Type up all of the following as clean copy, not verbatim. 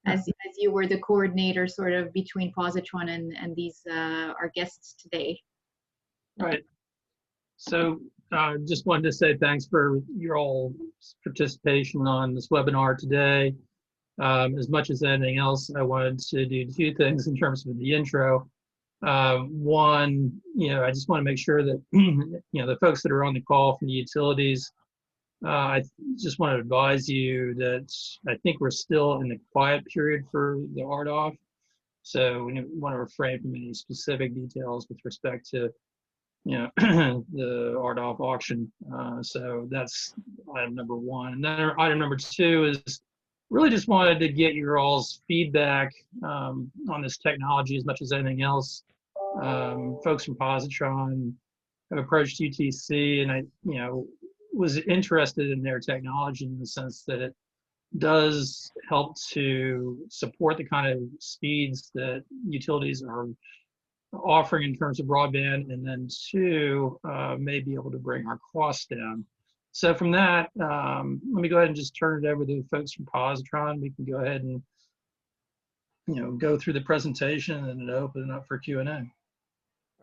as you were the coordinator sort of between Positron and these our guests today. Right. So just wanted to say thanks for your all participation on this webinar today. As much as anything else, I wanted to do 2 things in terms of the intro. One, I just want to make sure that, the folks that are on the call from the utilities, I just want to advise you that I think we're still in the quiet period for the RDOF. So we want to refrain from any specific details with respect to, the RDOF auction. So that's item number 1. And then item number 2 is really just wanted to get your all's feedback on this technology as much as anything else. Folks from Positron have approached UTC, and I, was interested in their technology in the sense that it does help to support the kind of speeds that utilities are offering in terms of broadband, and then 2, may be able to bring our costs down. So from that, let me go ahead and just turn it over to the folks from Positron. We can go ahead and, go through the presentation and then open it up for Q&A.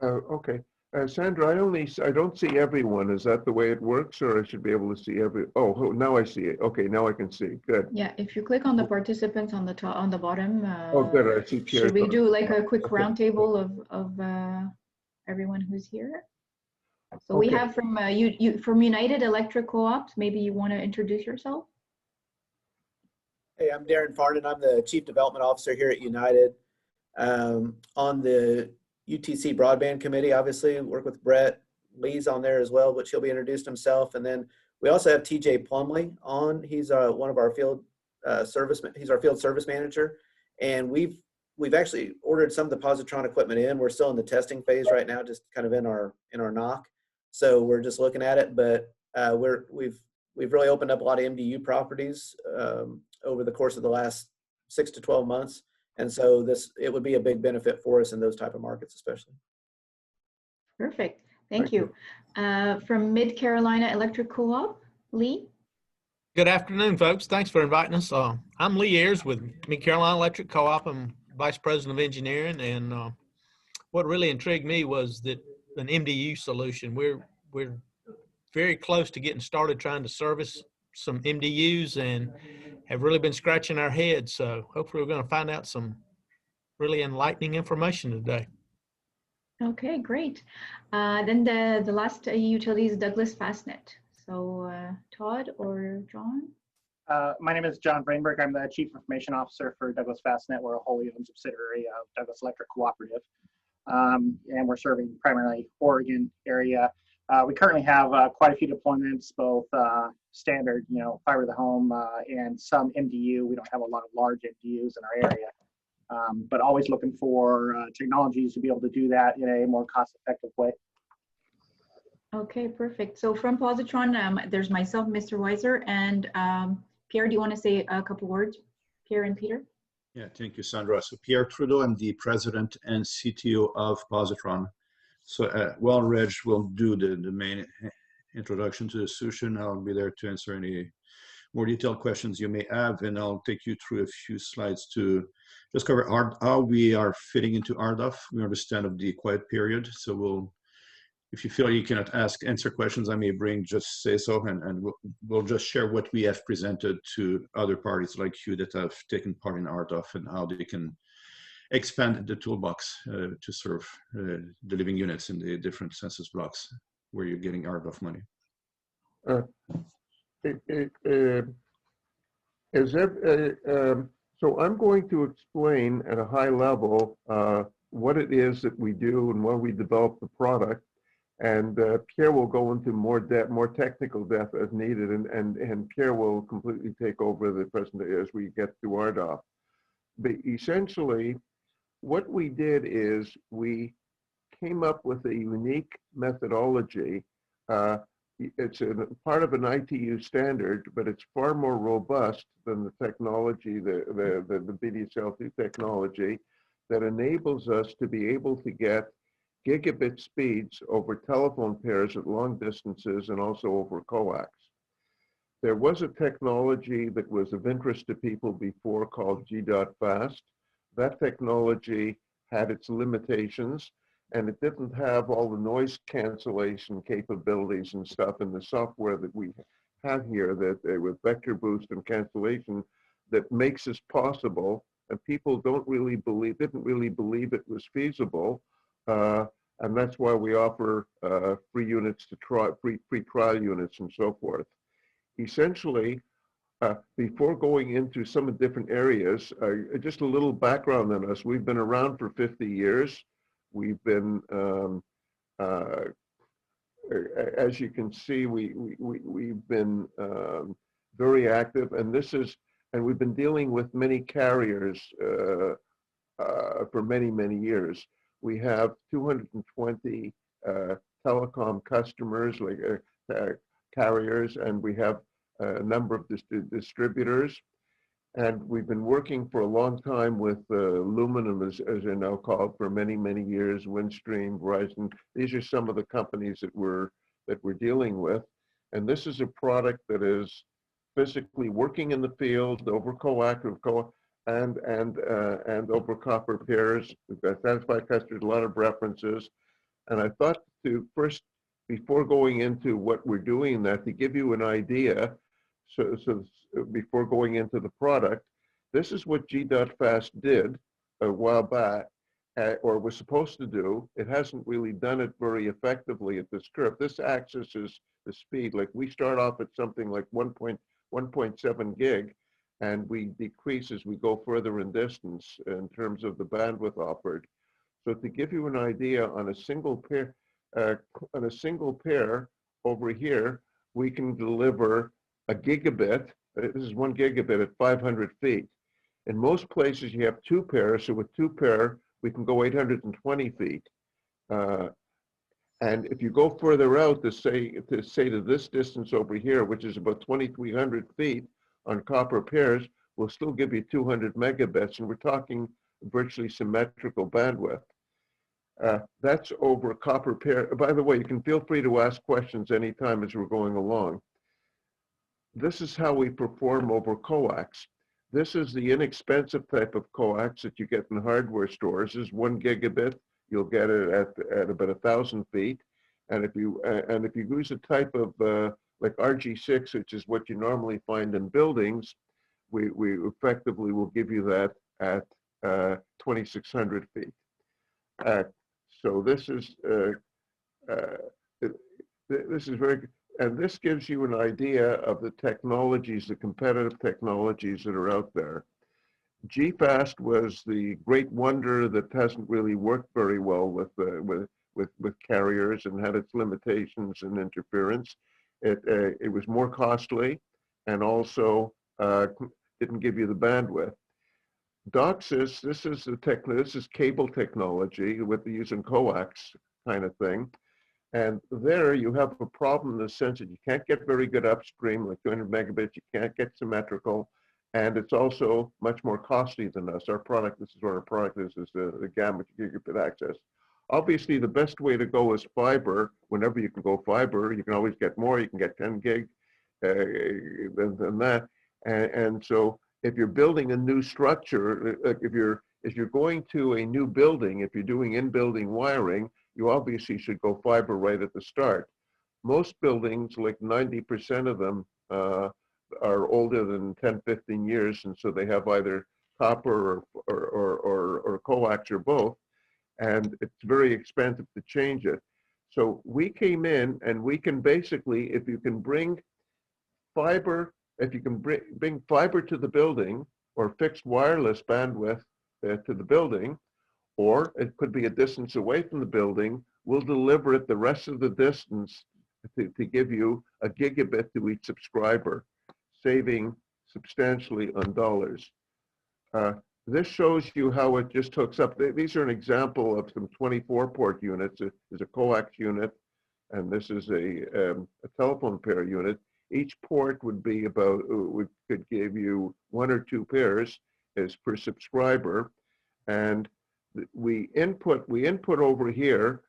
Okay. Sandra, I don't see everyone. Is that the way it works, or I should be able to see oh, now I see it. Okay, now I can see. Good. Yeah, if you click on the participants on the top, on the bottom. Oh, good. I see Pierre. Should we do like a quick roundtable of everyone who's here? So we have from from United Electric Co-ops. Maybe you want to introduce yourself. Hey, I'm Darren Farnan. I'm the Chief Development Officer here at United. On the UTC Broadband Committee, obviously, work with Brett. Lee's on there as well, which he'll be introduced himself. And then we also have TJ Plumley on. He's one of our field he's our field service manager. And we've actually ordered some of the Positron equipment in. We're still in the testing phase right now, just kind of in our knock. So we're just looking at it, but we've really opened up a lot of MDU properties over the course of the last 6 to 12 months. And so it would be a big benefit for us in those type of markets, especially. Perfect. Thank you. From Mid Carolina Electric Co-op, Lee. Good afternoon, folks. Thanks for inviting us. I'm Lee Ayers with Mid Carolina Electric Co-op. I'm Vice President of Engineering. And what really intrigued me was that an MDU solution. We're very close to getting started trying to service some MDUs and have really been scratching our heads. So hopefully we're going to find out some really enlightening information today. Okay, great. Then the last utility is Douglas Fastnet. So Todd or John? My name is John Brainberg. I'm the Chief Information Officer for Douglas Fastnet. We're a wholly owned subsidiary of Douglas Electric Cooperative. And we're serving primarily Oregon area. We currently have quite a few deployments, both standard, fiber to the home and some MDU. We don't have a lot of large MDUs in our area, but always looking for technologies to be able to do that in a more cost-effective way. Okay, perfect. So from Positron, there's myself, Mr. Weiser, and Pierre, do you want to say a couple words? Pierre and Peter? Yeah, thank you, Sandra. So Pierre Trudeau, I'm the President and CTO of Positron. So Well Reg will do the main introduction to the solution. I'll be there to answer any more detailed questions you may have, and I'll take you through a few slides to just cover how we are fitting into RDOF. We understand of the quiet period, so if you feel you cannot answer questions I may bring, just say so, and we'll just share what we have presented to other parties like you that have taken part in RDOF and how they can expand the toolbox to serve the living units in the different census blocks where you're getting RDOF money. So I'm going to explain at a high level what it is that we do and why we develop the product. And Pierre will go into more technical depth as needed, and Pierre will completely take over the presentation as we get to RDOF. But essentially, what we did is we came up with a unique methodology. It's part of an ITU standard, but it's far more robust than the technology, the BDSL2 technology, that enables us to be able to get gigabit speeds over telephone pairs at long distances and also over coax. There was a technology that was of interest to people before called G.fast. That technology had its limitations, and it didn't have all the noise cancellation capabilities and stuff in the software that we have here, that with vector boost and cancellation, that makes this possible. And people didn't really believe it was feasible. And that's why we offer free units to try, free trial units and so forth. Essentially, before going into some of the different areas, just a little background on us. We've been around for 50 years. We've been, as you can see, we've been very active, and we've been dealing with many carriers for many, many years. We have 220 telecom customers, like carriers, and we have a number of distributors. And we've been working for a long time with Luminum, as they're now called, for many, many years. Windstream, Verizon. These are some of the companies that we're dealing with. And this is a product that is physically working in the field over coaxial and over copper pairs. We've got satisfied customers, a lot of references. And I thought to first, before going into what we're doing, that to give you an idea, so before going into the product, this is what G.fast did a while back, or was supposed to do. It hasn't really done it very effectively at this curve. This axis is the speed. Like we start off at something like 1.7 gig, and we decrease as we go further in distance in terms of the bandwidth offered. So to give you an idea, on a single pair over here, we can deliver a gigabit. This is 1 gigabit at 500 feet. In most places, you have 2 pairs. So with 2 pair, we can go 820 feet. And if you go further out to say to this distance over here, which is about 2,300 feet on copper pairs, will still give you 200 megabits. And we're talking virtually symmetrical bandwidth. That's over copper pair. By the way, you can feel free to ask questions anytime as we're going along. This is how we perform over coax. This is the inexpensive type of coax that you get in hardware stores. This is 1 gigabit. You'll get it at about 1,000 feet. And if you use a type of like RG6, which is what you normally find in buildings, we effectively will give you that at 2,600 feet. So this is very good. And this gives you an idea of the technologies, the competitive technologies that are out there. G.fast was the great wonder that hasn't really worked very well with carriers and had its limitations and interference. It was more costly, and also didn't give you the bandwidth. DOCSIS, this is cable technology with the using coax kind of thing. And there you have a problem in the sense that you can't get very good upstream, like 200 megabits, you can't get symmetrical, and it's also much more costly than us. Our product, this is what our product is the GAM, which gigabit access. Obviously, the best way to go is fiber. Whenever you can go fiber, you can always get more. You can get 10 gig than that. And so if you're building a new structure, if you're going to a new building, if you're doing in-building wiring, you obviously should go fiber right at the start. Most buildings, like 90% of them, are older than 10, 15 years, and so they have either copper or coax or both, and it's very expensive to change it. So we came in, and we can basically, if you can bring fiber, bring fiber to the building, or fixed wireless bandwidth to the building, or it could be a distance away from the building, we'll deliver it the rest of the distance to give you a gigabit to each subscriber, saving substantially on dollars. This shows you how it just hooks up. These are an example of some 24-port units. There's a coax unit, and this is a telephone pair unit. Each port would be could give you 1 or 2 pairs as per subscriber, and we input over here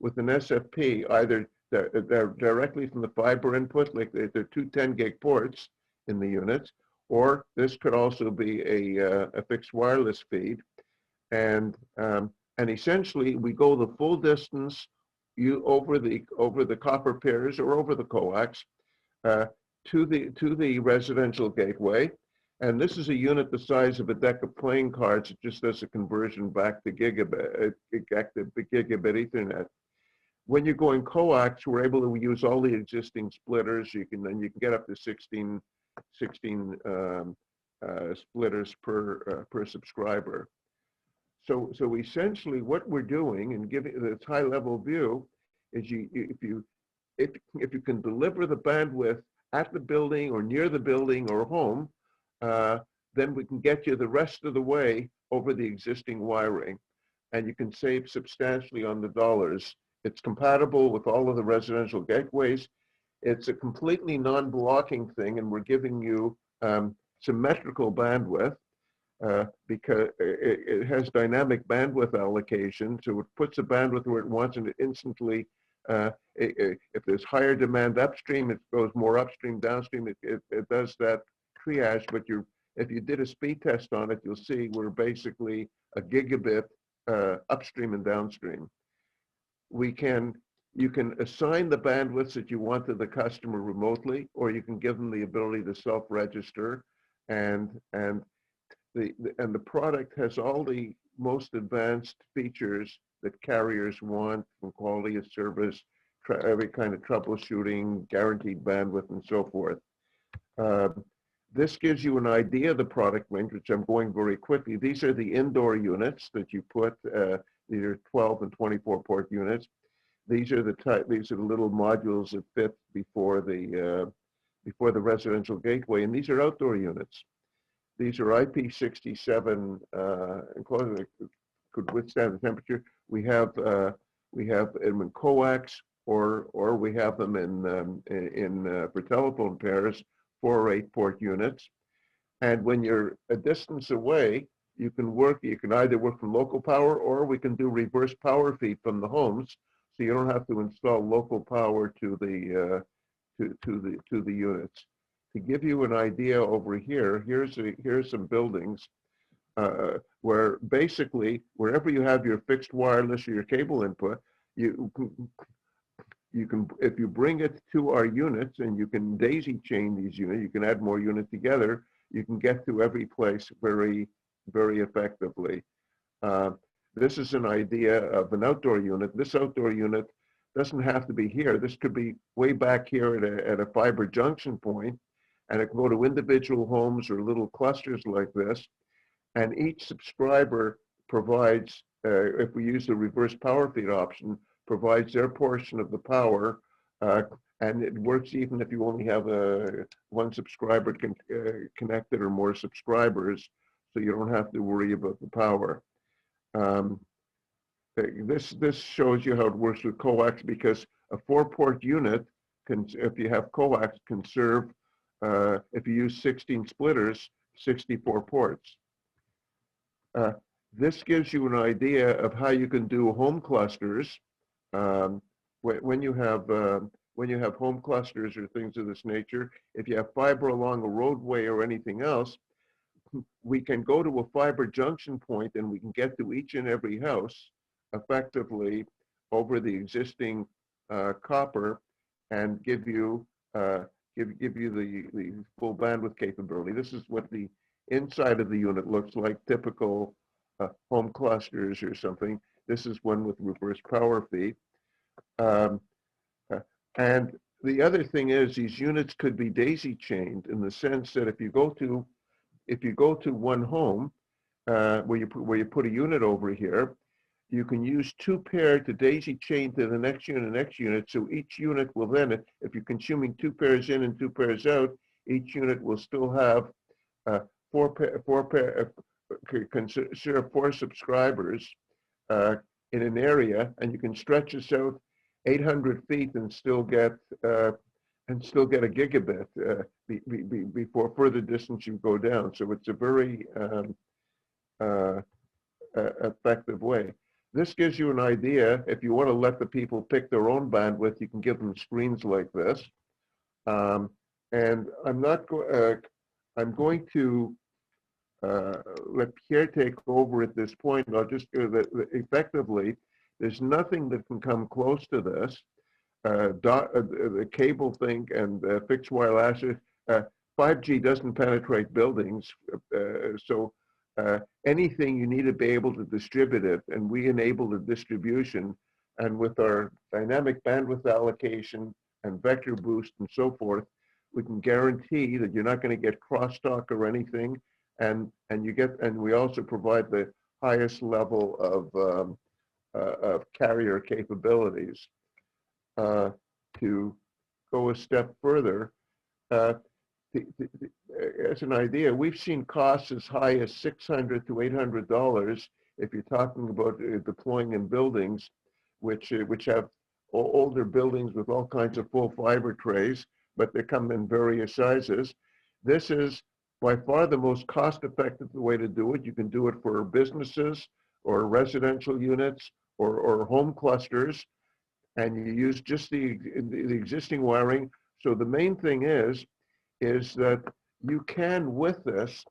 with an SFP either directly from the fiber input, like they're two 10 gig ports in the units, or this could also be a fixed wireless feed. And essentially we go the full distance over the copper pairs or over the coax to the residential gateway. And this is a unit the size of a deck of playing cards. It just does a conversion back to gigabit Ethernet. When you're going coax, we're able to use all the existing splitters. You can get up to 16 splitters per subscriber. So essentially, what we're doing and giving this high-level view is if you can deliver the bandwidth at the building or near the building or home, then we can get you the rest of the way over the existing wiring, and you can save substantially on the dollars. It's compatible with all of the residential gateways. It's a completely non-blocking thing, and we're giving you symmetrical bandwidth because it has dynamic bandwidth allocation. So it puts the bandwidth where it wants, and it instantly, if there's higher demand upstream, it goes more upstream, downstream. It does that triage. But if you did a speed test on it, you'll see we're basically a gigabit upstream and downstream. You can assign the bandwidths that you want to the customer remotely, or you can give them the ability to self-register, and the product has all the most advanced features that carriers want, from quality of service, every kind of troubleshooting, guaranteed bandwidth, and so forth. This gives you an idea of the product range, which I'm going very quickly. These are the indoor units that you put. These are 12 and 24 port units. These are the little modules that fit before the residential gateway, and these are outdoor units. These are IP67 enclosures that could withstand the temperature. We have them in coax, or we have them for telephone pairs, 4 or 8 port units. And when you're a distance away, you can either work from local power, or we can do reverse power feed from the homes, so you don't have to install local power to the units. To give you an idea over here, here's some buildings where basically wherever you have your fixed wireless or your cable input, you can, if you bring it to our units, and you can daisy chain these units, you can add more units together, you can get to every place very, very effectively. This is an idea of an outdoor unit. This outdoor unit doesn't have to be here. This could be way back here at a fiber junction point, and it can go to individual homes or little clusters like this. And each subscriber provides, if we use the reverse power feed option, provides their portion of the power, and it works even if you only have one subscriber connected or more subscribers, so you don't have to worry about the power. This shows you how it works with coax, because a 4-port unit can, if you have coax, can serve, if you use 16 splitters, 64 ports. This gives you an idea of how you can do home clusters. When you have home clusters or things of this nature, if you have fiber along a roadway or anything else, we can go to a fiber junction point, and we can get to each and every house effectively over the existing copper, and give you the full bandwidth capability. This is what the inside of the unit looks like, typical home clusters or something. This is one with reverse power feed. And the other thing is, these units could be daisy chained, in the sense that if you go to one home where you put a unit over here, you can use 2 pair to daisy chain to the next unit, so each unit will then, if you're consuming 2 pairs in and 2 pairs out, each unit will still have 4 subscribers in an area, and you can stretch this out 800 feet and still get a gigabit before further distance you go down. So it's a very effective way. this gives you an idea. If you want to let the people pick their own bandwidth, you can give them screens like this. And I'm going to let Pierre take over at this point. I'll just go that effectively, there's nothing that can come close to this. The cable thing and fixed wireless, 5G doesn't penetrate buildings. So anything you need to be able to distribute it, and we enable the distribution. And with our dynamic bandwidth allocation and vector boost and so forth, we can guarantee that you're not going to get crosstalk or anything. And we also provide the highest level of carrier capabilities. To go a step further, as an idea, we've seen costs as high as $600 to $800 if you're talking about deploying in buildings, which have older buildings with all kinds of full fiber trays, but they come in various sizes. This is by far the most cost-effective way to do it. You can do it for businesses or residential units or home clusters, and you use just the existing wiring. So the main thing is that you can, with this,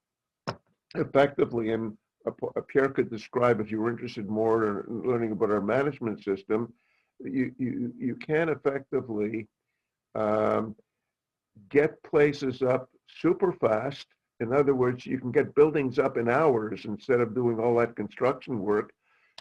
effectively, and Pierre could describe if you were interested more in learning about our management system, you can effectively get places up super fast. In other words, you can get buildings up in hours instead of doing all that construction work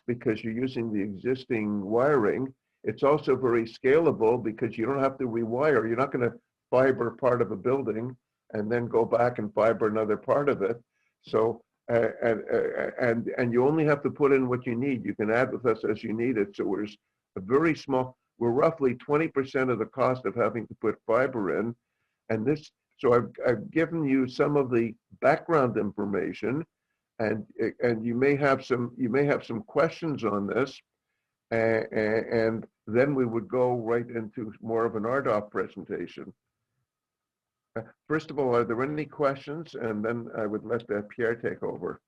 because you're using the existing wiring. It's also very scalable because you don't have to rewire. You're not going to fiber part of a building and then go back and fiber another part of it. So, and you only have to put in what you need. You can add with us as you need it. So we're roughly 20% of the cost of having to put fiber in. And this, so I've given you some of the background information, and you may have some questions on this. And then we would go right into more of an RDOF presentation. First of all, are there any questions? And then I would let Pierre take over.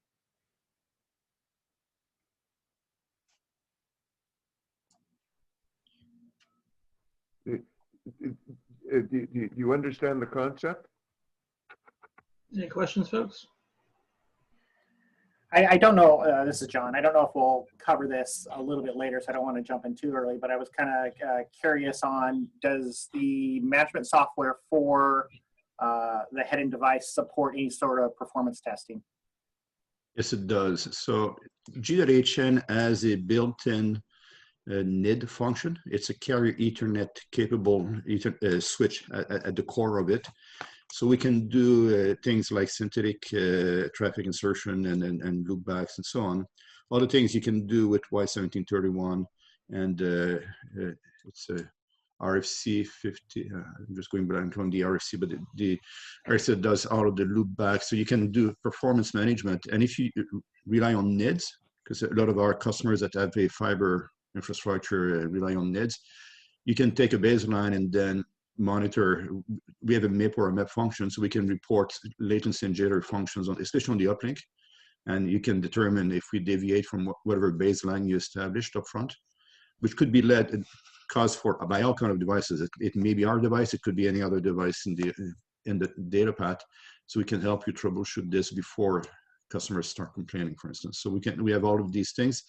Do you understand the concept? Any questions, folks? I don't know, this is John. I don't know if we'll cover this a little bit later, so I don't want to jump in too early, but I was kind of curious on, does the management software for the head-end device support any sort of performance testing? Yes, it does. So G.hn has a built-in NID function. It's a carrier Ethernet capable switch at the core of it. So we can do things like synthetic traffic insertion and loopbacks and so on. Other things you can do with Y1731, and it's a RFC 50. I'm just going back on the RFC, but the RFC does all of the loopbacks. So you can do performance management. And if you rely on NIDs, because a lot of our customers that have a fiber infrastructure rely on NIDs, you can take a baseline and then monitor. We have a MIP or a map function, so we can report latency and jitter functions, especially on the uplink, and you can determine if we deviate from whatever baseline you established up front, which could be caused by all kind of devices. It may be our device, it could be any other device in the data path, so we can help you troubleshoot this before customers start complaining, for instance. So we have all of these things.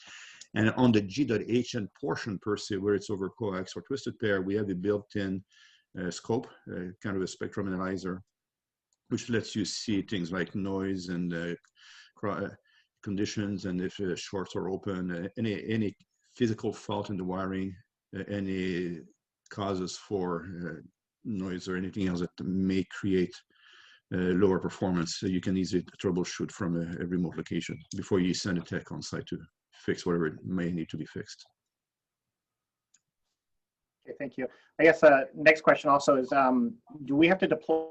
And on the G.hn portion per se, where it's over coax or twisted pair, we have a built-in scope, kind of a spectrum analyzer, which lets you see things like noise and conditions, and if shorts are open, any physical fault in the wiring, any causes for noise or anything else that may create lower performance. So you can easily troubleshoot from a remote location before you send a tech on site to fix whatever may need to be fixed. Okay, thank you. I guess next question also is, do we have to deploy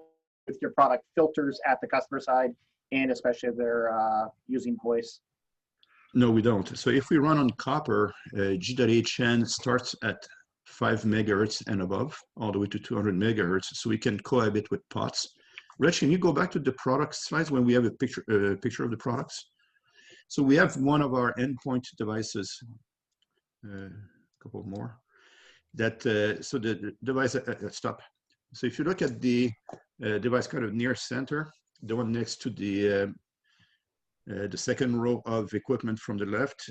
with your product filters at the customer side, and especially if they're using voice? No, we don't. So if we run on copper, G.hn starts at 5 megahertz and above, all the way to 200 megahertz. So we can cohabit with POTS. Rich, can you go back to the product slides when we have a picture of the products? So we have one of our endpoint devices a couple more. That so the device stop. So if you look at the device kind of near center, the one next to the second row of equipment from the left,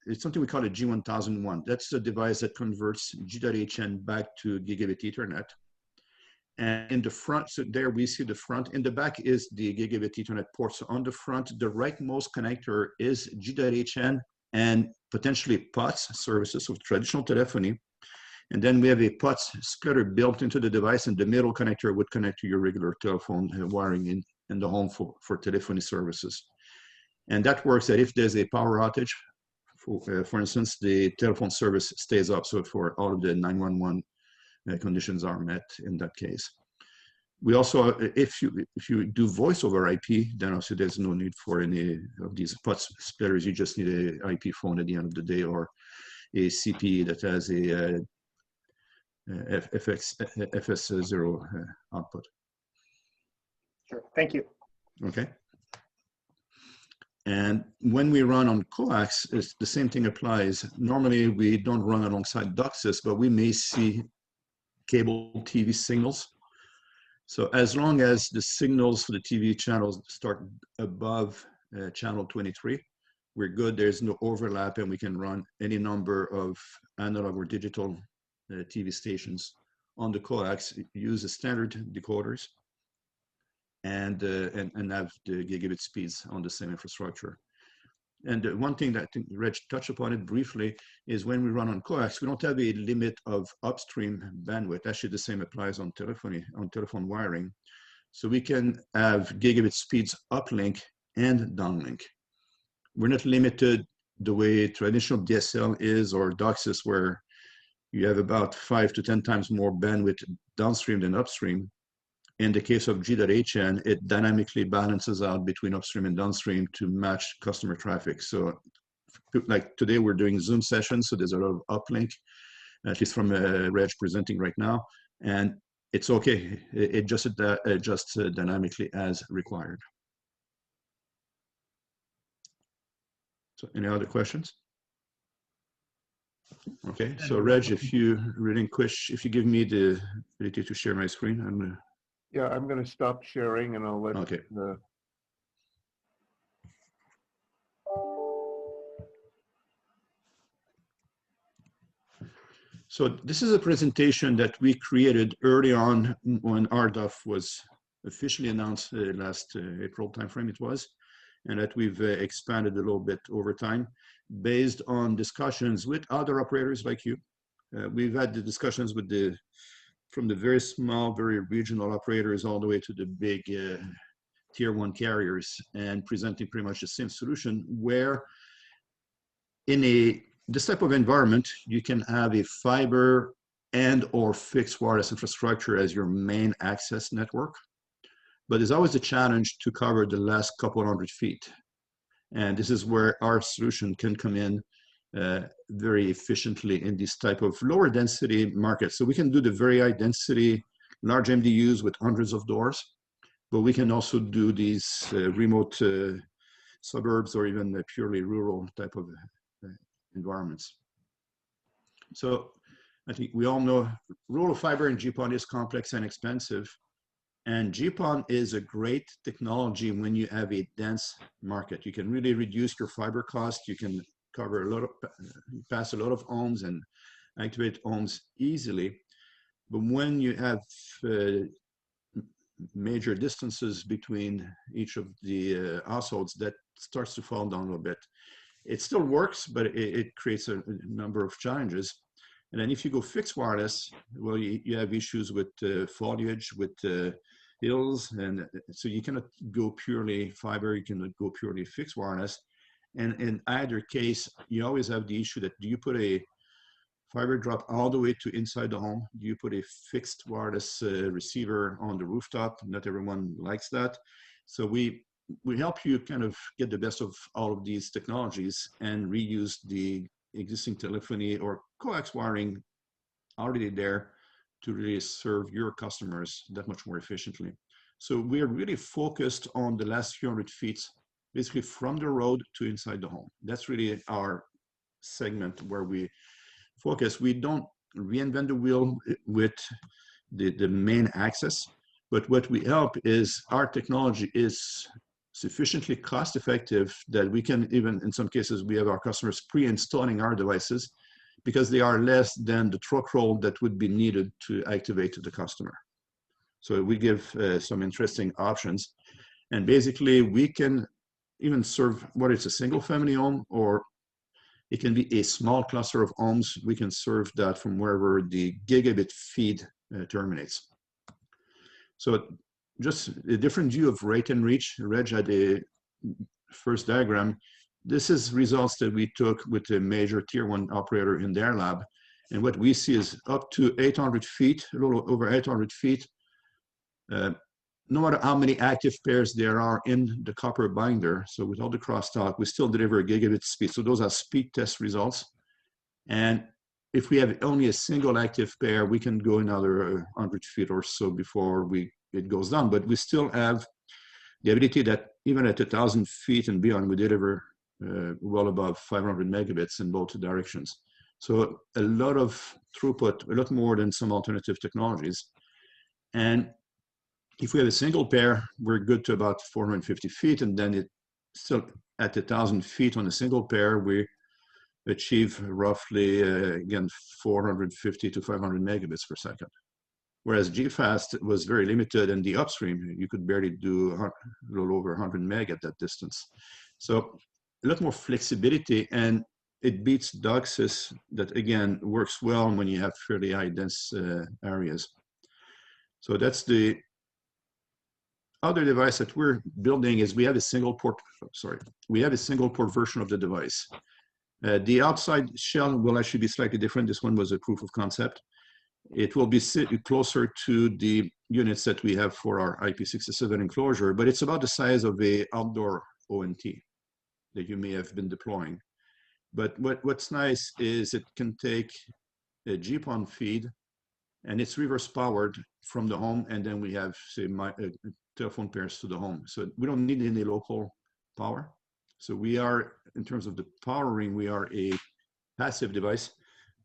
it's something we call a G1001. That's the device that converts G.hn back to gigabit Ethernet. And in the front, so there we see the front. In the back is the gigabit Ethernet port. So on the front, the rightmost connector is G.hn and potentially POTS services, so traditional telephony. And then we have a POTS splitter built into the device, and the middle connector would connect to your regular telephone wiring in the home for telephony services. And that works that if there's a power outage, for instance, the telephone service stays up. So for all of the 911 conditions are met in that case. We also, if you do voice over IP, then also there's no need for any of these POTS splitters. You just need an IP phone at the end of the day, or a CPE that has a FS0 output. Sure, thank you. Okay. And when we run on coax, the same thing applies. Normally, we don't run alongside DOCSIS, but we may see cable TV signals. So as long as the signals for the TV channels start above channel 23, we're good. There's no overlap, and we can run any number of analog or digital TV stations on the coax, use the standard decoders, and have the gigabit speeds on the same infrastructure. And one thing that I think Reg touched upon it briefly is when we run on coax, we don't have a limit of upstream bandwidth. Actually, the same applies on telephony, on telephone wiring. So we can have gigabit speeds uplink and downlink. We're not limited the way traditional DSL is or DOCSIS, where you have about 5 to 10 times more bandwidth downstream than upstream. In the case of G.hn, it dynamically balances out between upstream and downstream to match customer traffic. So like today, we're doing Zoom sessions, so there's a lot of uplink, at least from Reg presenting right now. And it's okay. It just adjusts dynamically as required. So any other questions? Okay, so Reg, if you relinquish, if you give me the ability to share my screen, I'm gonna. Yeah, I'm going to stop sharing and I'll let. Okay. So this is a presentation that we created early on when RDOF was officially announced last April timeframe it was, and that we've expanded a little bit over time based on discussions with other operators like you. We've had the discussions with from the very small, very regional operators all the way to the big tier 1 carriers, and presenting pretty much the same solution, where in this type of environment, you can have a fiber and or fixed wireless infrastructure as your main access network. But there's always a challenge to cover the last couple 100 feet. And this is where our solution can come in very efficiently in this type of lower density market. So we can do the very high density, large MDUs with hundreds of doors, but we can also do these remote suburbs or even purely rural type of environments. So I think we all know rural fiber and GPON is complex and expensive. And GPON is a great technology when you have a dense market. You can really reduce your fiber cost. You can cover a lot of, pass a lot of ohms and activate ohms easily. But when you have major distances between each of the households, that starts to fall down a little bit. It still works, but it creates a number of challenges. And then if you go fixed wireless, well, you have issues with foliage, with hills, and so you cannot go purely fiber, you cannot go purely fixed wireless. And in either case, you always have the issue that do you put a fiber drop all the way to inside the home? Do you put a fixed wireless receiver on the rooftop? Not everyone likes that. So we help you kind of get the best of all of these technologies and reuse the existing telephony or coax wiring already there to really serve your customers that much more efficiently. So we are really focused on the last few hundred feet, basically from the road to inside the home. That's really our segment where we focus. We don't reinvent the wheel with the main access, but what we help is our technology is sufficiently cost effective that we can even, in some cases, we have our customers pre-installing our devices because they are less than the truck roll that would be needed to activate to the customer. So we give some interesting options. And basically, we can even serve whether it's a single family home or it can be a small cluster of homes. We can serve that from wherever the gigabit feed terminates. So just a different view of rate and reach. Reg had a first diagram. This is results that we took with a major tier 1 operator in their lab. And what we see is up to 800 feet, a little over 800 feet, no matter how many active pairs there are in the copper binder, so without the crosstalk, we still deliver a gigabit speed. So those are speed test results. And if we have only a single active pair, we can go another 100 feet or so before it goes down. But we still have the ability that even at 1,000 feet and beyond, we deliver well above 500 megabits in both directions. So a lot of throughput, a lot more than some alternative technologies. And if we have a single pair, we're good to about 450 feet, and then it still at 1,000 feet on a single pair, we achieve roughly, again, 450 to 500 megabits per second. Whereas GFast was very limited in the upstream, you could barely do a little over 100 meg at that distance. So a lot more flexibility, and it beats DOCSIS that, again, works well when you have fairly high dense areas. So that's the other device that we're building is we have a single port version of the device. The outside shell will actually be slightly different. This one was a proof of concept. It will be closer to the units that we have for our IP67 enclosure, but it's about the size of a outdoor ONT that you may have been deploying. But what's nice is it can take a GPON feed, and it's reverse powered from the home, and then we have, say, telephone pairs to the home. So we don't need any local power. So we are, in terms of the powering, we are a passive device.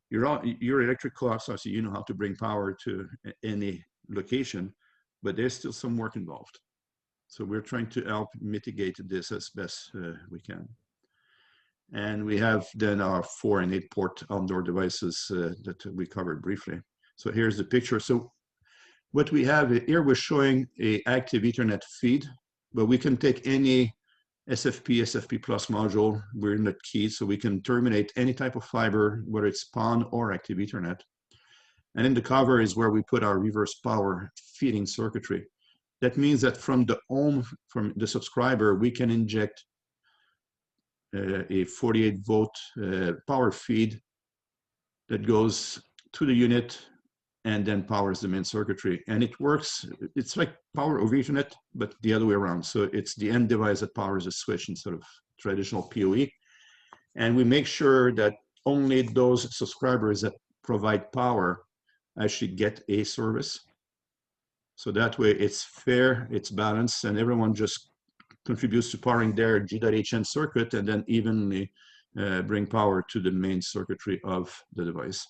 Your electric co-ops, obviously, you know how to bring power to any location, but there's still some work involved. So we're trying to help mitigate this as best we can. And we have then our 4 and 8 port outdoor devices that we covered briefly. So here's the picture. So what we have here, we're showing a active Ethernet feed, but we can take any SFP plus module. We're not keyed, so we can terminate any type of fiber, whether it's PON or active Ethernet. And in the cover is where we put our reverse power feeding circuitry. That means that from the home, from the subscriber, we can inject a 48 volt power feed that goes to the unit and then powers the main circuitry. And it works, it's like power over Ethernet, but the other way around. So it's the end device that powers a switch instead of traditional PoE. And we make sure that only those subscribers that provide power actually get a service. So that way it's fair, it's balanced, and everyone just contributes to powering their G.hn circuit and then evenly bring power to the main circuitry of the device.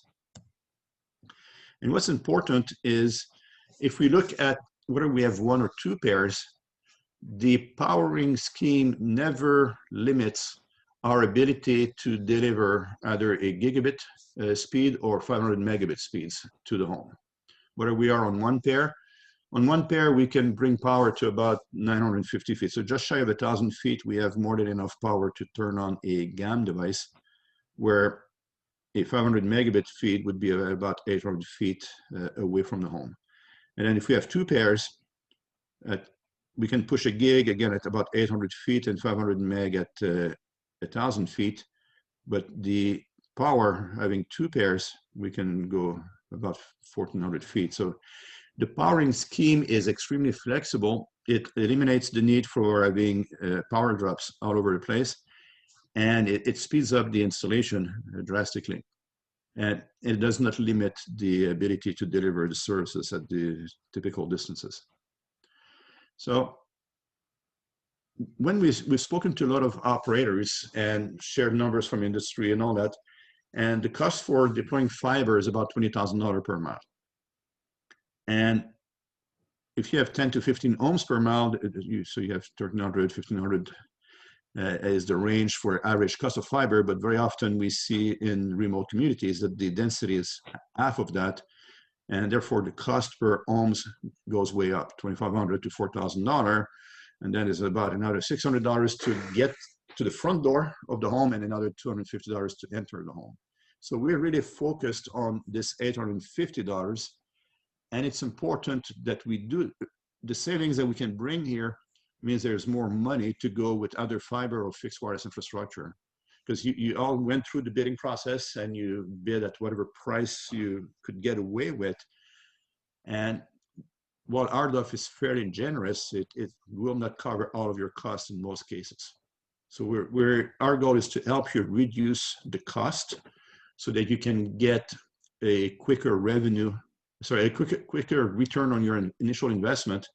And what's important is if we look at whether we have 1 or 2 pairs, the powering scheme never limits our ability to deliver either a gigabit speed or 500 megabit speeds to the home. Whether we are on 1 pair, we can bring power to about 950 feet. So just shy of 1,000 feet, we have more than enough power to turn on a GAM device, where a 500 megabit feed would be about 800 feet away from the home. And then if we have 2 pairs, we can push a gig again at about 800 feet and 500 meg at 1,000 feet. But the power, having 2 pairs, we can go about 1,400 feet. So the powering scheme is extremely flexible. It eliminates the need for having power drops all over the place. And it speeds up the installation drastically. And it does not limit the ability to deliver the services at the typical distances. So when we've spoken to a lot of operators and shared numbers from industry and all that, and the cost for deploying fiber is about $20,000 per mile. And if you have 10 to 15 ohms per mile, so you have 1,300, 1,500 is the range for average cost of fiber, but very often we see in remote communities that the density is half of that, and therefore the cost per ohms goes way up, $2,500 to $4,000, and then is about another $600 to get to the front door of the home and another $250 to enter the home. So we're really focused on this $850, and it's important that we do the savings that we can bring here means there's more money to go with other fiber or fixed wireless infrastructure. Because you all went through the bidding process and you bid at whatever price you could get away with. And while RDOF is fairly generous, it will not cover all of your costs in most cases. So our goal is to help you reduce the cost so that you can get a quicker quicker return on your initial investment,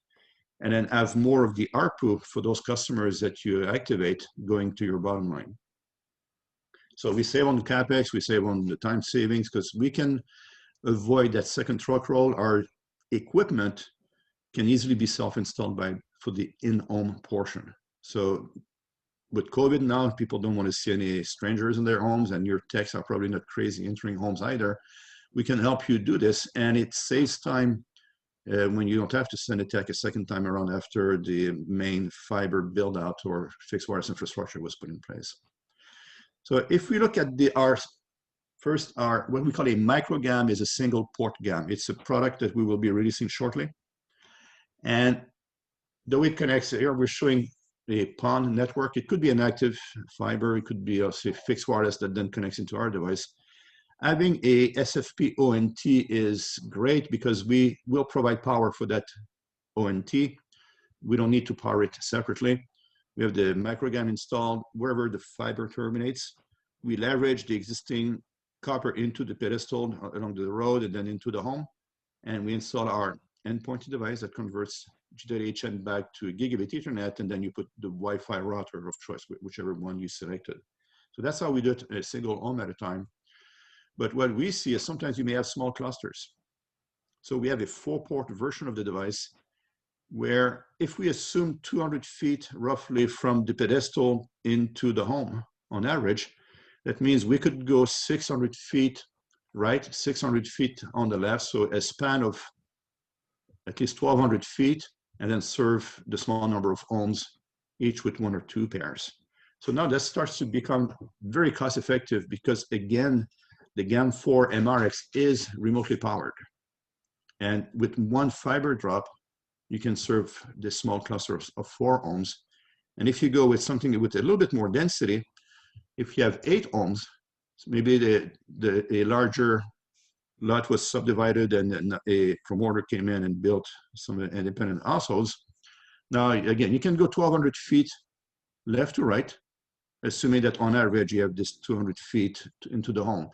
and then have more of the ARPU for those customers that you activate going to your bottom line. So we save on the CapEx, we save on the time savings, because we can avoid that second truck roll. Our equipment can easily be self-installed for the in-home portion. So with COVID now, people don't want to see any strangers in their homes, and your techs are probably not crazy entering homes either. We can help you do this, and it saves time when you don't have to send a tech a second time around after the main fiber build out or fixed wireless infrastructure was put in place. So if we look at what we call a micro GAM is a single port GAM. It's a product that we will be releasing shortly. And the way it connects here, we're showing a PON network. It could be an active fiber. It could be, say, fixed wireless that then connects into our device. Having a SFP ONT is great because we will provide power for that ONT. We don't need to power it separately. We have the microgam installed wherever the fiber terminates. We leverage the existing copper into the pedestal along the road and then into the home. And we install our endpoint device that converts G.hn back to gigabit Ethernet, and then you put the Wi-Fi router of choice, whichever one you selected. So that's how we do it, a single home at a time. But what we see is sometimes you may have small clusters. So we have a 4-port version of the device where if we assume 200 feet roughly from the pedestal into the home on average, that means we could go 600 feet right, 600 feet on the left, so a span of at least 1,200 feet, and then serve the small number of homes, each with 1 or 2 pairs. So now that starts to become very cost effective because, again, the GAM4 MRX is remotely powered. And with one fiber drop, you can serve this small cluster of 4 ohms. And if you go with something with a little bit more density, if you have 8 ohms, so maybe a larger lot was subdivided and a promoter came in and built some independent households. Now, again, you can go 1,200 feet left to right, assuming that on average you have this 200 feet into the home.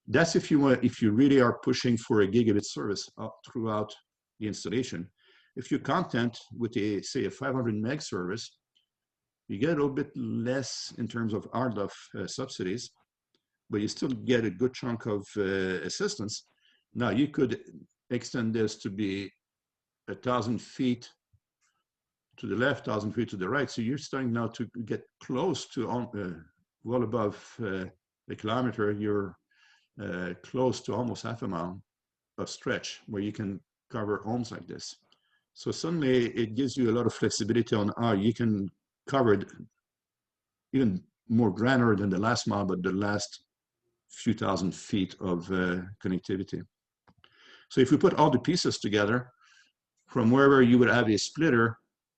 That's if you really are pushing for a gigabit service throughout the installation. If you're content with say a 500 meg service, you get a little bit less in terms of RDOF subsidies, but you still get a good chunk of assistance. Now you could extend this to be 1,000 feet to the left, 1,000 feet to the right. So you're starting now to get close to well above a kilometer. You're close to almost half a mile of stretch where you can cover homes like this. So suddenly it gives you a lot of flexibility on how you can cover it even more granular than the last mile, but the last few thousand feet of connectivity. So if we put all the pieces together, from wherever you would have a splitter,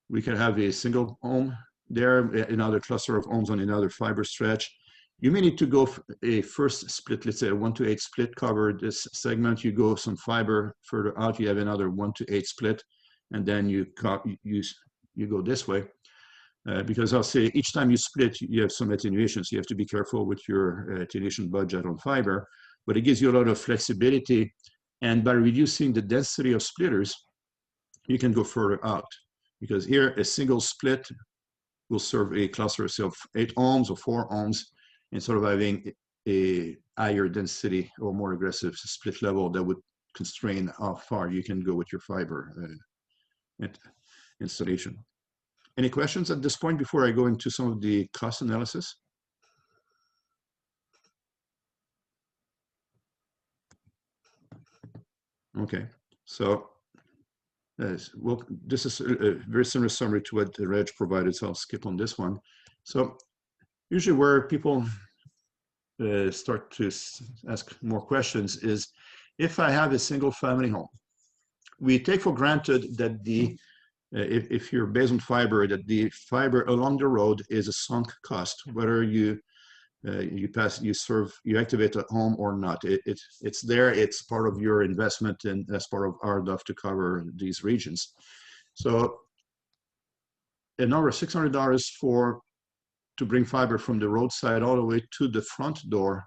we can have a single home there, another cluster of homes on another fiber stretch. You may need to go a first split, let's say a 1-to-8 split, cover this segment. You go some fiber further out, you have another 1-to-8 split, and then you go this way. Because I'll say each time you split, you have some attenuation, so you have to be careful with your attenuation budget on fiber, but it gives you a lot of flexibility. And by reducing the density of splitters, you can go further out. Because here, a single split will serve a cluster of 8 ohms or 4 ohms, instead of having a higher density or more aggressive split level that would constrain how far you can go with your fiber installation. Any questions at this point before I go into some of the cost analysis? Okay, so well, this is a very similar summary to what Reg provided, so I'll skip on this one. So usually where people start to ask more questions is, if I have a single family home, we take for granted that the if you're based on fiber, that the fiber along the road is a sunk cost, whether you you activate at home or not. It's there, it's part of your investment, and that's part of RDOF to cover these regions. So a number of $600 to bring fiber from the roadside all the way to the front door,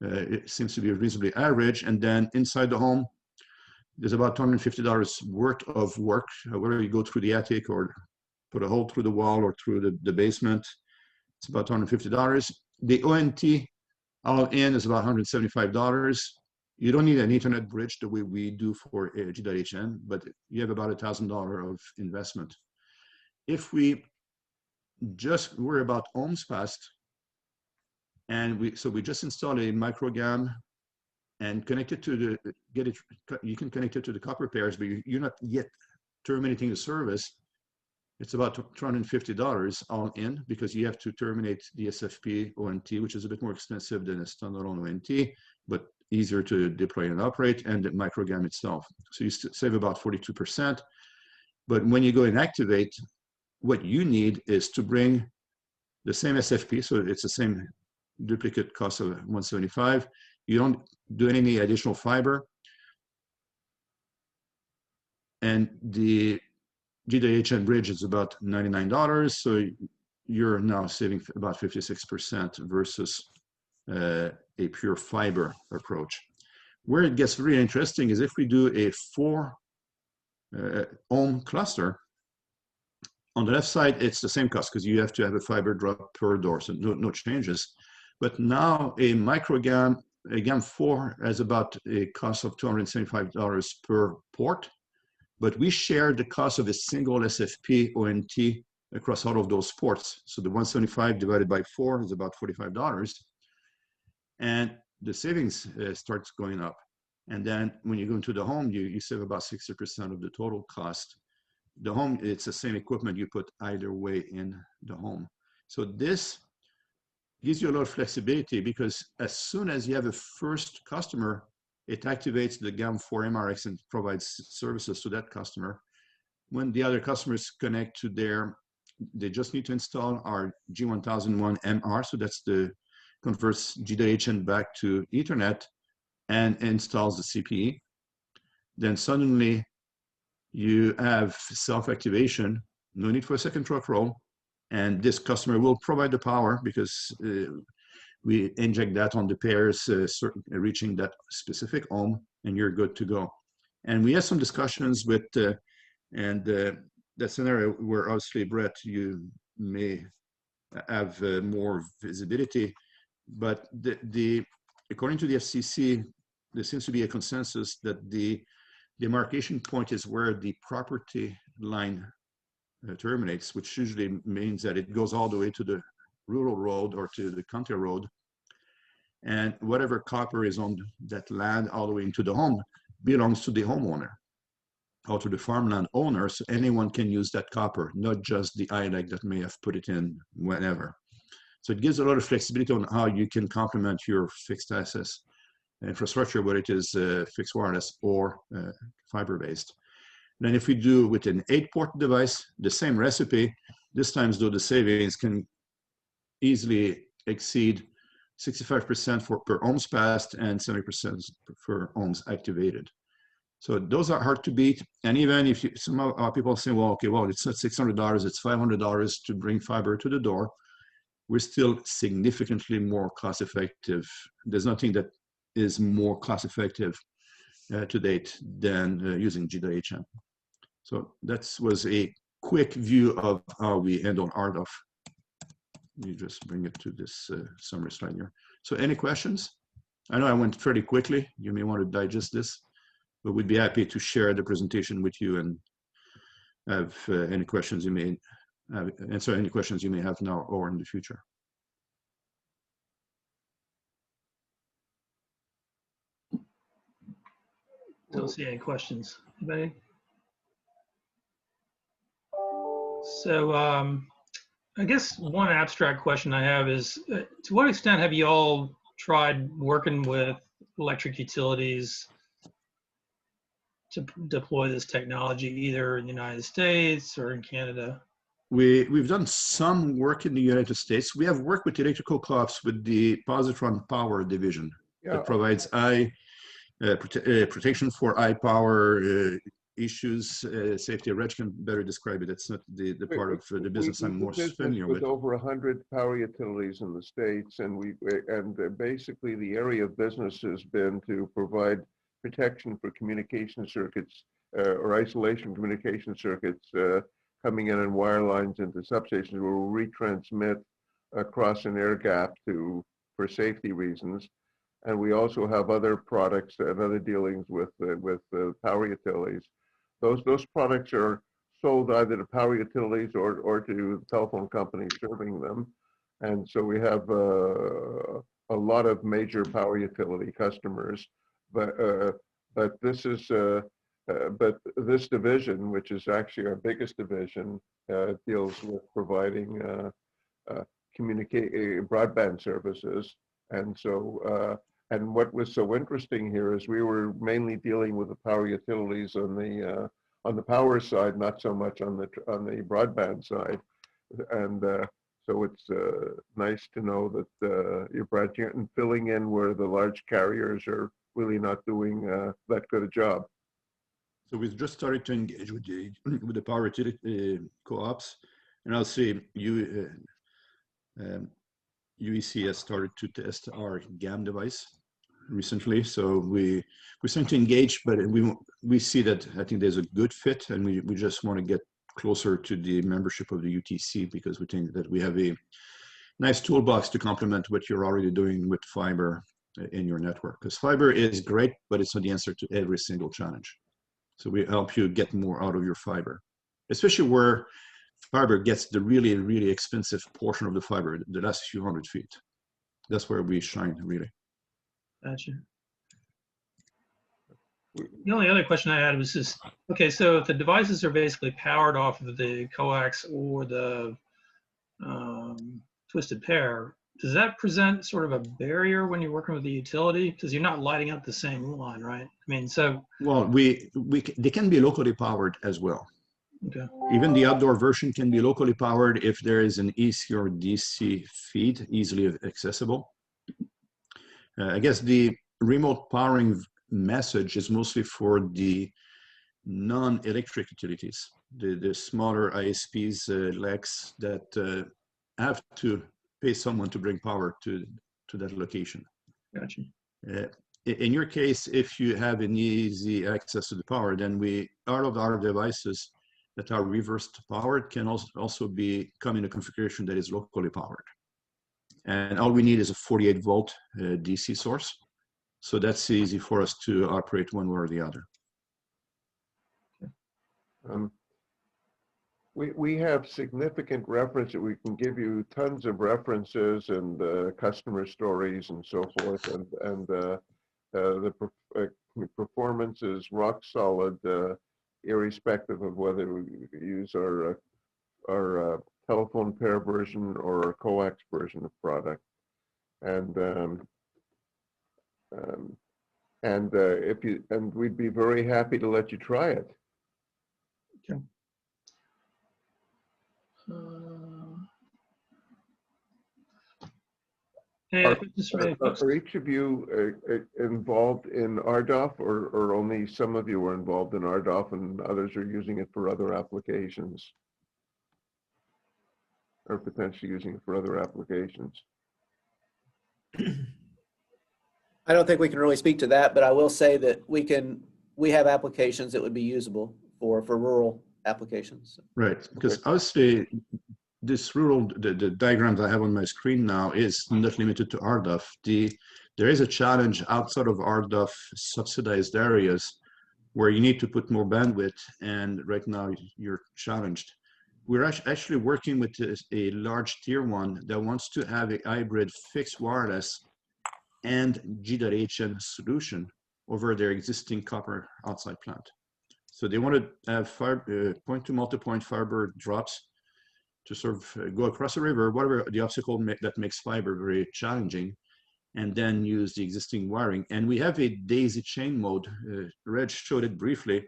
it seems to be reasonably average. And then inside the home, there's about $250 worth of work, whether you go through the attic or put a hole through the wall or through the basement. It's about $250. The ONT all in is about $175. You don't need an Ethernet bridge the way we do for G.hn, but you have about $1,000 of investment. If we just worry about ohms passed, and we just install a micro GAM and connect it to you can connect it to the copper pairs, but you're not yet terminating the service. It's about $250 all in, because you have to terminate the SFP ONT, which is a bit more expensive than a standalone ONT, but easier to deploy and operate, and the microgam itself. So you save about 42%. But when you go and activate, what you need is to bring the same SFP, so it's the same duplicate cost of $175. You don't do any additional fiber. And the G.hn bridge is about $99, so you're now saving about 56% versus a pure fiber approach. Where it gets really interesting is if we do a 4 ohm cluster. On the left side, it's the same cost because you have to have a fiber drop per door, so no changes. But now a micro GAM, a GAM4 has about a cost of $275 per port. But we share the cost of a single SFP ONT across all of those ports. So the 175 divided by 4 is about $45. And the savings starts going up. And then when you go into the home, you save about 60% of the total cost. The home, it's the same equipment you put either way in the home. So this gives you a lot of flexibility, because as soon as you have a first customer, it activates the GAM4 MRX and provides services to that customer. When the other customers connect to they just need to install our G1001 MR, so that's converts G.hn back to Ethernet and installs the CPE. Then suddenly you have self-activation, no need for a second truck roll, and this customer will provide the power because we inject that on the pairs, reaching that specific ohm, and you're good to go. And we had some discussions with, that's an area where obviously, Brett, you may have more visibility, but according to the FCC, there seems to be a consensus that the demarcation point is where the property line terminates, which usually means that it goes all the way to the rural road or to the county road. And whatever copper is on that land all the way into the home belongs to the homeowner or to the farmland owner. So anyone can use that copper, not just the ILEC that may have put it in whenever. So it gives a lot of flexibility on how you can complement your fixed access infrastructure, whether it is fixed wireless or fiber-based. Then if we do with an 8-port device, the same recipe, this time though the savings can easily exceed 65% per ohms passed and 70% for ohms activated. So those are hard to beat. And even if some people say, well, okay, well, it's not $600, it's $500 to bring fiber to the door, we're still significantly more cost effective. There's nothing that is more cost effective to date than using G.hn. So that was a quick view of how we handle RDOF. Let me just bring it to this summary slide here. So any questions? I know I went fairly quickly. You may want to digest this, but we'd be happy to share the presentation with you and have any questions you may have, answer any questions you may have now or in the future. Don't see any questions. Anybody? So I guess one abstract question I have is, to what extent have you all tried working with electric utilities to deploy this technology, either in the United States or in Canada? We've done some work in the United States. We have worked with electrical co-ops with the Positron Power Division that provides protection for high power issues, safety. Reg can better describe it. It's not the part of the business I'm more familiar with. Over 100 power utilities in the States, and basically the area of business has been to provide protection for communication circuits or isolation communication circuits coming in on wire lines into substations where we retransmit across an air gap for safety reasons. And we also have other products and other dealings with power utilities. Those products are sold either to power utilities or to telephone companies serving them. And so we have a lot of major power utility customers. But this division, which is actually our biggest division, deals with providing broadband services. And so, and what was so interesting here is we were mainly dealing with the power utilities on the power side, not so much on the broadband side. And so it's nice to know that you're branching out and filling in where the large carriers are really not doing that good a job. So we've just started to engage with the power utility co-ops, and I'll say UEC has started to test our GAM device recently. So we're starting to engage, but we see that I think there's a good fit, and we just want to get closer to the membership of the UTC because we think that we have a nice toolbox to complement what you're already doing with fiber in your network. Because fiber is great, but it's not the answer to every single challenge. So we help you get more out of your fiber, especially where fiber gets the really, really expensive portion of the fiber, the last few hundred feet. That's where we shine, really. Gotcha. The only other question I had was just, okay, so if the devices are basically powered off of the coax or the twisted pair, does that present sort of a barrier when you're working with the utility? Because you're not lighting up the same line, right? I mean, so. Well, they can be locally powered as well. Okay. Even the outdoor version can be locally powered if there is an AC or DC feed easily accessible. I guess the remote powering message is mostly for the non-electric utilities, the smaller ISPs, LECs that have to pay someone to bring power to that location. Gotcha. In your case, if you have an easy access to the power, then all of our devices that are reversed powered can also come in a configuration that is locally powered. And all we need is a 48 volt DC source. So that's easy for us to operate one way or the other. We have significant reference. We can give you tons of references and customer stories and so forth. And the performance is rock solid, irrespective of whether we use our telephone pair version or our coax version of product. And we'd be very happy to let you try it. Okay. Are each of you involved in RDOF, or only some of you are involved in RDOF and others are using it for other applications? Or potentially using it for other applications? I don't think we can really speak to that, but I will say that we have applications that would be usable for rural applications. Right, because obviously this rural, the diagrams I have on my screen now is not limited to RDOF. There is a challenge outside of RDOF subsidized areas where you need to put more bandwidth, and right now you're challenged. We're actually working with a large tier one that wants to have a hybrid fixed wireless and G.hn solution over their existing copper outside plant. So they want to have point to multipoint fiber drops to sort of go across a river, whatever the obstacle that makes fiber very challenging, and then use the existing wiring. And we have a daisy chain mode. Reg showed it briefly.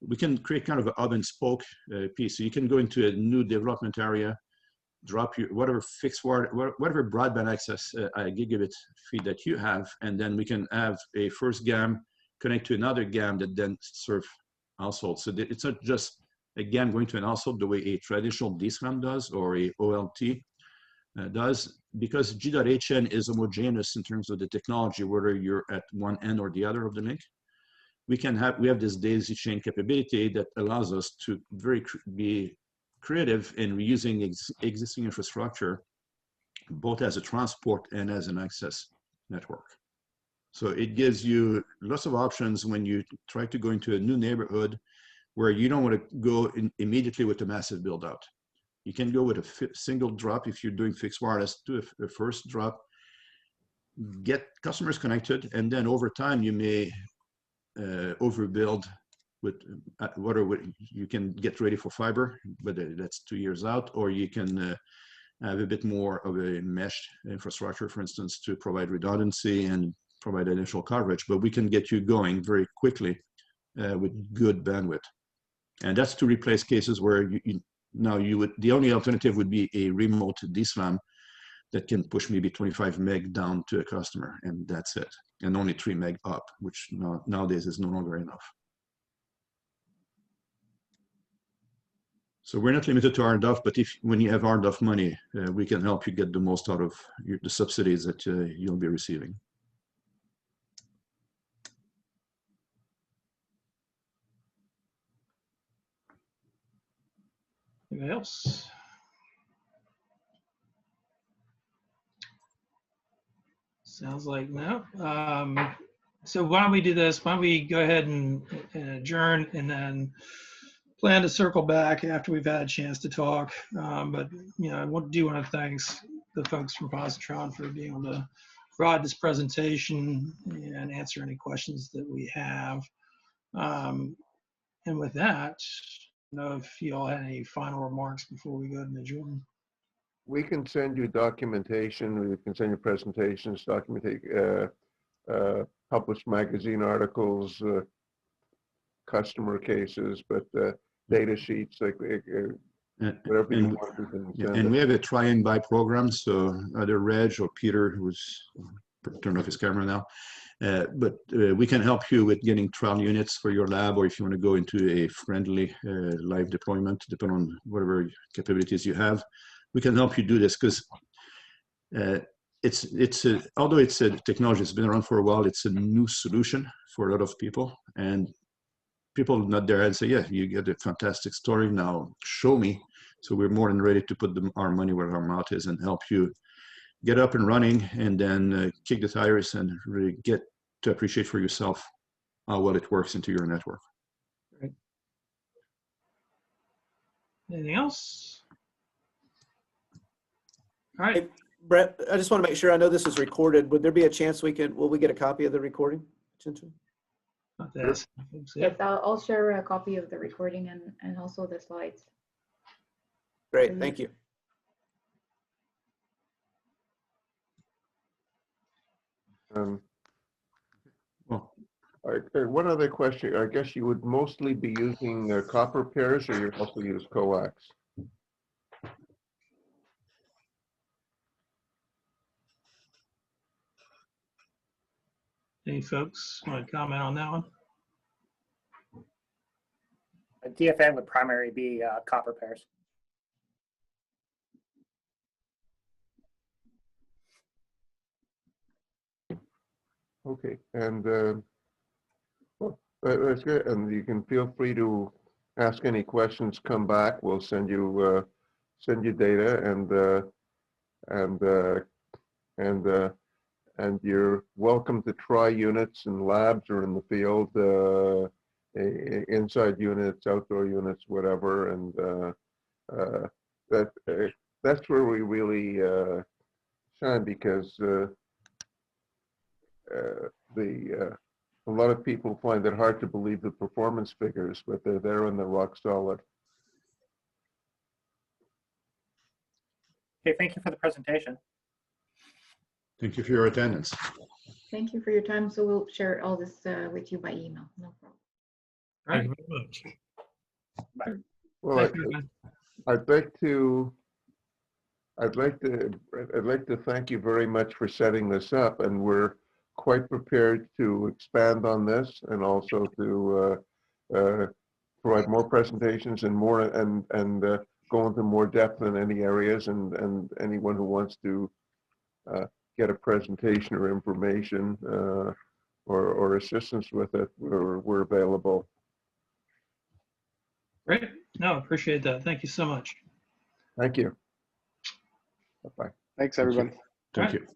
We can create kind of a hub and spoke piece. So you can go into a new development area, drop your whatever fixed wire, whatever broadband access gigabit feed that you have, and then we can have a first GAM connect to another GAM that then serve households. So it's not just a GAM going to an household the way a traditional DSLAM does or a OLT does, because G.hn is homogeneous in terms of the technology, whether you're at one end or the other of the link. We have this daisy chain capability that allows us to be creative in reusing existing infrastructure, both as a transport and as an access network. So it gives you lots of options when you try to go into a new neighborhood where you don't want to go immediately with a massive build out. You can go with a single drop if you're doing fixed wireless, do a first drop, get customers connected, and then over time you may overbuild with whatever you can get ready for fiber, but that's 2 years out, or you can have a bit more of a mesh infrastructure, for instance, to provide redundancy and provide initial coverage. But we can get you going very quickly with good bandwidth, and that's to replace cases where the only alternative would be a remote DSLAM that can push maybe 25 meg down to a customer, and that's it, and only 3 meg up, which nowadays is no longer enough. So we're not limited to RDOF, but when you have RDOF money, we can help you get the most out of the subsidies that you'll be receiving. Anything else? Sounds like no. So why don't we do this? Why don't we go ahead and adjourn, and then plan to circle back after we've had a chance to talk. But I do want to thank the folks from Positron for being able to provide this presentation and answer any questions that we have. And with that, I don't know if you all had any final remarks before we go to adjourn. We can send you documentation. We can send you presentations, published magazine articles, customer cases, but data sheets, like whatever you want. We can send and it. we have a try and buy program. So either Reg or Peter, who's turned off his camera now, but we can help you with getting trial units for your lab, or if you want to go into a friendly live deployment, depending on whatever capabilities you have. We can help you do this, because although it's a technology that's been around for a while, it's a new solution for a lot of people, and people nod their head and say, yeah, you get a fantastic story, now show me. So we're more than ready to put our money where our mouth is and help you get up and running, and then kick the tires and really get to appreciate for yourself how well it works into your network. Great. Anything else? All right. Hey, Brett, I just want to make sure, I know this is recorded. Would there be a chance will we get a copy of the recording? Not this. Yes, I'll share a copy of the recording and also the slides. Great, thank you. One other question. I guess you would mostly be using copper pairs, or you also use coax? Any folks want to comment on that one? DFN would primarily be copper pairs. Okay, and well, that's good. And you can feel free to ask any questions, come back. We'll send you data, and you're welcome to try units in labs or in the field, inside units, outdoor units, whatever. And that's where we really shine, because a lot of people find it hard to believe the performance figures, but they're there and they're rock solid. Okay, thank you for the presentation. Thank you for your attendance. Thank you for your time. So we'll share all this with you by email. No problem. All right. Thank you very much. Well, Thanks, everyone. I'd like to thank you very much for setting this up, and we're quite prepared to expand on this, and also to provide more presentations and more and go into more depth in any areas, and anyone who wants to get a presentation or information or assistance with it, we're available. Great. No, appreciate that. Thank you so much. Thank you. Bye-bye. Thanks, everyone. Thank you.